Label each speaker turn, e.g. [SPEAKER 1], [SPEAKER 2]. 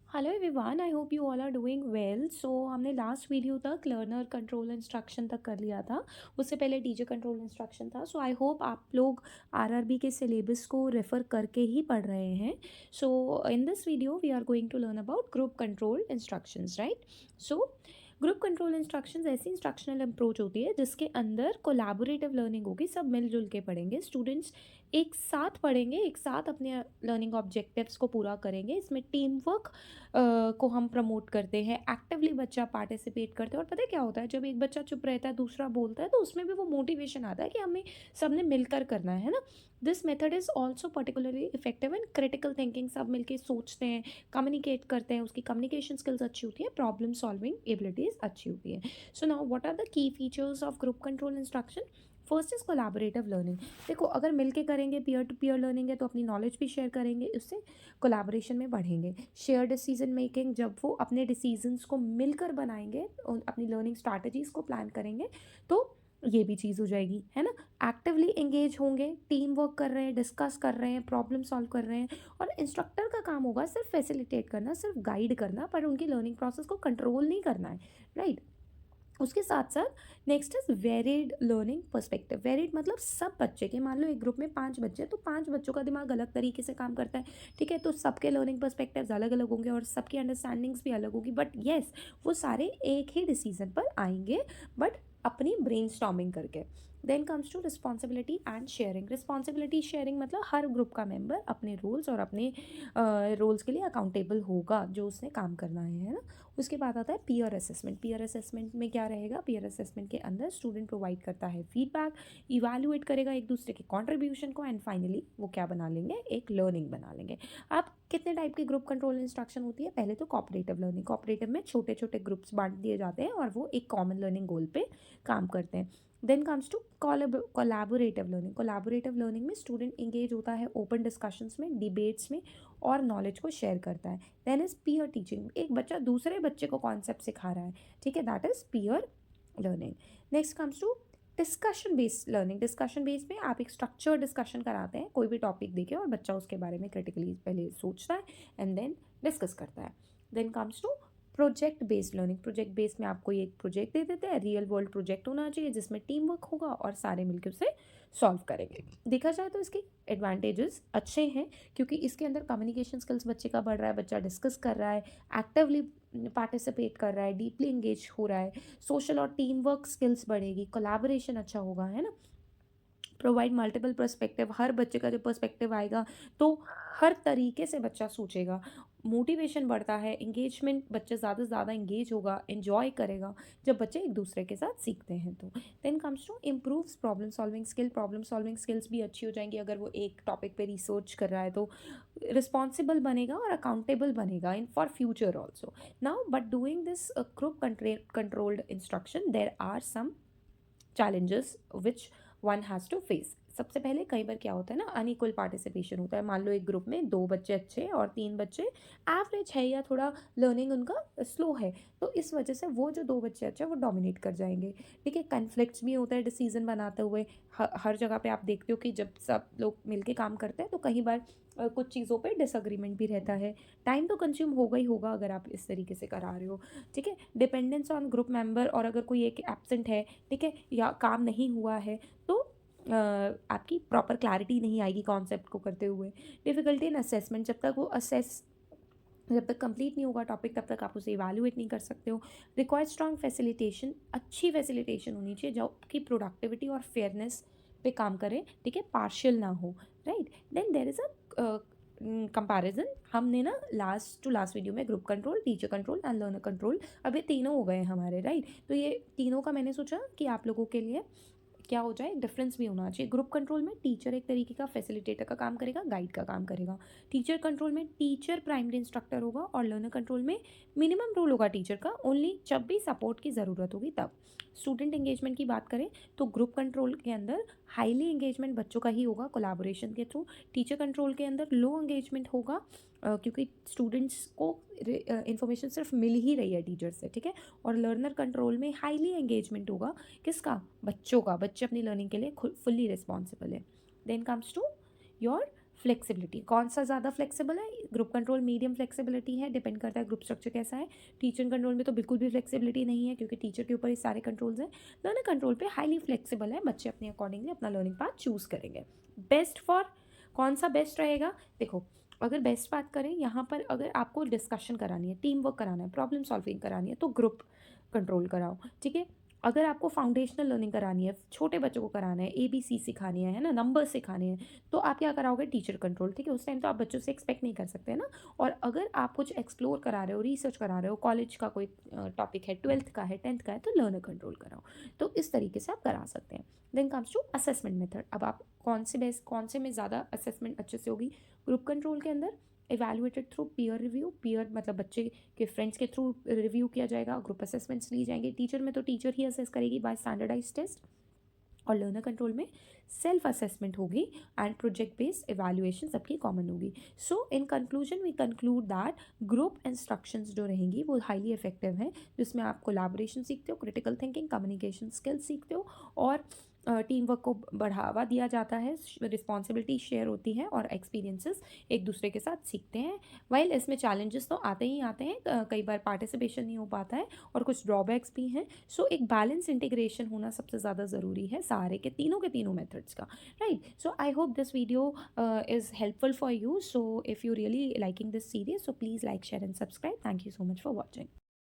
[SPEAKER 1] Hello everyone, I hope you all are doing well. So हमने last video तक learner control instruction तक कर लिया था। उससे पहले टीचर कंट्रोल इंस्ट्रक्शन था। सो आई होप आप लोग आरआरबी के सिलेबस को रेफ़र करके ही पढ़ रहे हैं। So in this video we are going to learn about group control instructions, right. So group control instructions ऐसी इंस्ट्रक्शनल अप्रोच होती है जिसके अंदर कोलैबोरेटिव लर्निंग होगी। सब मिलजुल के पढ़ेंगे, स्टूडेंट्स एक साथ पढ़ेंगे, एक साथ अपने लर्निंग ऑब्जेक्टिव्स को पूरा करेंगे। इसमें टीम वर्क को हम प्रमोट करते हैं, एक्टिवली बच्चा पार्टिसिपेट करते हैं। और पता है क्या होता है, जब एक बच्चा चुप रहता है दूसरा बोलता है तो उसमें भी वो मोटिवेशन आता है कि हमें सबने मिलकर करना है ना। This method is also particularly effective in critical thinking. सब मिलके सोचते हैं, कम्युनिकेट करते हैं, उसकी कम्युनिकेशन स्किल्स अच्छी होती है, प्रॉब्लम सॉल्विंग एबिलिटीज़ अच्छी होती है। So now what are the key features of group control instruction. First is collaborative learning. देखो, अगर मिलके करेंगे, पीयर टू पीयर लर्निंग है, तो अपनी नॉलेज भी शेयर करेंगे, उससे कोलैबोरेशन में बढ़ेंगे। शेयर डिसीजन मेकिंग, जब वो अपने डिसीजंस को मिलकर बनाएंगे और अपनी लर्निंग स्ट्रैटेजीज को प्लान करेंगे, तो ये भी चीज़ हो जाएगी, है ना। एक्टिवली एंगेज होंगे, टीम वर्क कर रहे हैं, डिस्कस कर रहे हैं, प्रॉब्लम सॉल्व कर रहे हैं। और इंस्ट्रक्टर का काम होगा सिर्फ फैसिलिटेट करना, सिर्फ गाइड करना, पर उनकी लर्निंग प्रोसेस को कंट्रोल नहीं करना है, राइट। उसके साथ साथ next is varied learning perspective. Varied मतलब सब बच्चे के, मान लो एक ग्रुप में 5 बच्चे हैं तो 5 बच्चों का दिमाग अलग तरीके से काम करता है, ठीक है। तो सबके लर्निंग पर्सपेक्टिव्स अलग अलग होंगे और सबकी अंडरस्टैंडिंग्स भी अलग होगी, बट येस, वो सारे एक ही डिसीजन पर आएंगे, बट अपनी ब्रेन करके। Then comes to responsibility and sharing. Responsibility sharing मतलब हर ग्रुप का मेंबर अपने रोल्स और अपने रोल्स के लिए अकाउंटेबल होगा जो उसने काम करना है ना। उसके बाद आता है पीयर असेसमेंट। पीयर असेसमेंट में क्या रहेगा, पीयर असेसमेंट के अंदर स्टूडेंट प्रोवाइड करता है फीडबैक, इवैल्यूएट करेगा एक दूसरे के कॉन्ट्रीब्यूशन को, एंड फाइनली वो क्या बना लेंगे, एक लर्निंग बना लेंगे। अब कितने टाइप की ग्रुप कंट्रोल इंस्ट्रक्शन होती है। पहले तो कॉपरेटिव लर्निंग। कॉपरेटिव में छोटे छोटे ग्रुप्स बांट दिए जाते हैं और वो एक कॉमन लर्निंग गोल पे काम करते हैं। Then comes to collaborative learning. Collaborative learning में स्टूडेंट इंगेज होता है ओपन डिस्कशंस में, डिबेट्स में, और नॉलेज को शेयर करता है। Then is peer teaching. एक बच्चा दूसरे बच्चे को कॉन्सेप्ट सिखा रहा है, ठीक है, that is peer learning. Next comes to discussion based learning. Discussion based में आप एक स्ट्रक्चर डिस्कशन कराते हैं, कोई भी टॉपिक देके और बच्चा उसके बारे में क्रिटिकली पहले सोचता है एंड देन डिस्कस करता है। Then comes to project based learning. Project based में आपको एक प्रोजेक्ट दे देते हैं, रियल वर्ल्ड प्रोजेक्ट होना चाहिए जिसमें टीम वर्क होगा और सारे मिलकर उसे सॉल्व करेंगे। देखा जाए तो इसके एडवांटेजेस अच्छे हैं, क्योंकि इसके अंदर कम्युनिकेशन स्किल्स बच्चे का बढ़ रहा है, बच्चा डिस्कस कर रहा है, एक्टिवली पार्टिसिपेट कर रहा है, डीपली इंगेज हो रहा है, सोशल और टीम वर्क स्किल्स बढ़ेगी, कोलैबोरेशन अच्छा होगा, है ना। Provide multiple perspective. हर बच्चे का जो पर्सपेक्टिव आएगा तो हर तरीके से बच्चा सोचेगा, मोटिवेशन बढ़ता है, इंगेजमेंट, बच्चे ज़्यादा से ज़्यादा इंगेज होगा, इन्जॉय करेगा जब बच्चे एक दूसरे के साथ सीखते हैं। तो then comes to improves problem solving skill. Problem solving skills भी अच्छी हो जाएंगी अगर वो एक टॉपिक पे रिसर्च कर रहा है, तो रिस्पॉन्सिबल बनेगा और अकाउंटेबल बनेगा in for future also. Now but doing this group controlled instruction, there are some challenges which one has to face। सबसे पहले कई बार क्या होता है ना, अनइक्वल पार्टिसिपेशन होता है। मान लो एक ग्रुप में 2 बच्चे अच्छे और 3 बच्चे एवरेज है या थोड़ा लर्निंग उनका स्लो है, तो इस वजह से वो जो 2 बच्चे अच्छे हैं वो डोमिनेट कर जाएंगे, ठीक है। कन्फ्लिक्ट्स भी होता है डिसीजन बनाते हुए। हर जगह पे आप देखते हो कि जब सब लोग मिलके काम करते हैं तो कई बार कुछ चीज़ों पे डिसएग्रीमेंट भी रहता है। टाइम तो कंज्यूम होगा ही होगा अगर आप इस तरीके से करा रहे हो, ठीक है। डिपेंडेंस ऑन ग्रुप मेंबर, और अगर कोई एक एब्सेंट है, ठीक है, या काम नहीं हुआ है, तो आपकी प्रॉपर क्लैरिटी नहीं आएगी कॉन्सेप्ट को करते हुए। डिफ़िकल्टी इन असेसमेंट, जब तक कंप्लीट नहीं होगा टॉपिक तब तक आप उसे इवैल्यूएट नहीं कर सकते हो। Required strong facilitation. अच्छी फैसिलिटेशन होनी चाहिए जो कि प्रोडक्टिविटी और फेयरनेस पे काम करे, ठीक है, पार्शियल ना हो, right. Then there is a comparison. हमने ना लास्ट वीडियो में group control, teacher control and learner control, अब ये तीनों हो गए हमारे, राइट। तो ये तीनों का मैंने सोचा कि आप लोगों के लिए क्या हो जाए, डिफरेंस भी होना चाहिए। ग्रुप कंट्रोल में टीचर एक तरीके का फैसिलिटेटर का काम करेगा, गाइड का काम करेगा। टीचर कंट्रोल में टीचर प्राइमरी इंस्ट्रक्टर होगा, और लर्नर कंट्रोल में मिनिमम रोल होगा टीचर का, ओनली जब भी सपोर्ट की ज़रूरत होगी तब। स्टूडेंट एंगेजमेंट की बात करें तो ग्रुप कंट्रोल के अंदर हाईली एंगेजमेंट बच्चों का ही होगा कोलैबोरेशन के थ्रू। टीचर कंट्रोल के अंदर लो एंगेजमेंट होगा, क्योंकि स्टूडेंट्स को इन्फॉर्मेशन सिर्फ मिल ही रही है टीचर से, ठीक है। और लर्नर कंट्रोल में हाईली एंगेजमेंट होगा, किसका, बच्चों का। बच्चे अपनी लर्निंग के लिए फुल्ली रिस्पॉन्सिबल है। Then comes to your flexibility, कौन सा ज़्यादा फ्लेक्सिबल है? ग्रुप कंट्रोल मीडियम फ्लेक्सिबिलिटी है, डिपेंड करता है ग्रुप स्ट्रक्चर कैसा है। टीचर कंट्रोल में तो बिल्कुल भी फ्लेक्सिबिलिटी नहीं है, क्योंकि टीचर के ऊपर ही सारे कंट्रोल्स हैं। लर्नर कंट्रोल पे हाईली फ्लेक्सिबल है, बच्चे अपने अकॉर्डिंगली अपना लर्निंग पाथ चूज़ करेंगे। बेस्ट फॉर, कौन सा बेस्ट रहेगा? देखो, अगर बेस्ट बात करें यहाँ पर, अगर आपको डिस्कशन करानी है, टीम वर्क कराना है, प्रॉब्लम सॉल्विंग करानी है, तो ग्रुप कंट्रोल कराओ, ठीक है। अगर आपको फाउंडेशनल लर्निंग करानी है, छोटे बच्चों को कराना है, ABC सिखानी है ना, नंबर सिखाने हैं, तो आप क्या कराओगे? टीचर कंट्रोल, ठीक है। उस टाइम तो आप बच्चों से एक्सपेक्ट नहीं कर सकते ना। और अगर आप कुछ एक्सप्लोर करा रहे हो, रिसर्च करा रहे हो, कॉलेज का कोई टॉपिक है, 12th का है, 10th का है, तो लर्नर कंट्रोल कराओ। तो इस तरीके से आप करा सकते हैं। Then comes to assessment method. अब आप कौन से में ज़्यादा असेसमेंट अच्छे से होगी? ग्रुप कंट्रोल के अंदर evaluated through peer review, peer मतलब बच्चे के फ्रेंड्स के थ्रू रिव्यू किया जाएगा, ग्रुप असेसमेंट्स ली जाएंगे। टीचर में तो टीचर ही असेस करेगी बाय स्टैंडर्डाइज टेस्ट। और लर्नर कंट्रोल में सेल्फ असेसमेंट होगी एंड प्रोजेक्ट बेस्ड इवैल्यूएशन सबकी कॉमन होगी। So in conclusion we conclude that group instructions जो रहेंगी वो हाईली इफेक्टिव हैं, जिसमें आप कोलैबोरेशन सीखते हो, क्रिटिकल थिंकिंग, कम्युनिकेशन स्किल्स सीखते हो, और टीम वर्क को बढ़ावा दिया जाता है, रिस्पॉन्सिबिलिटी शेयर होती है, और एक्सपीरियंसेस एक दूसरे के साथ सीखते हैं। वाइल इसमें चैलेंजेस तो आते ही आते हैं, कई बार पार्टिसिपेशन नहीं हो पाता है, और कुछ ड्रॉबैक्स भी हैं। सो एक बैलेंस इंटीग्रेशन होना सबसे ज़्यादा ज़रूरी है सारे के तीनों मेथड्स का, right. So I hope this video is helpful for you. So if you really liking this series, so please like, share and subscribe. Thank you so much for watching.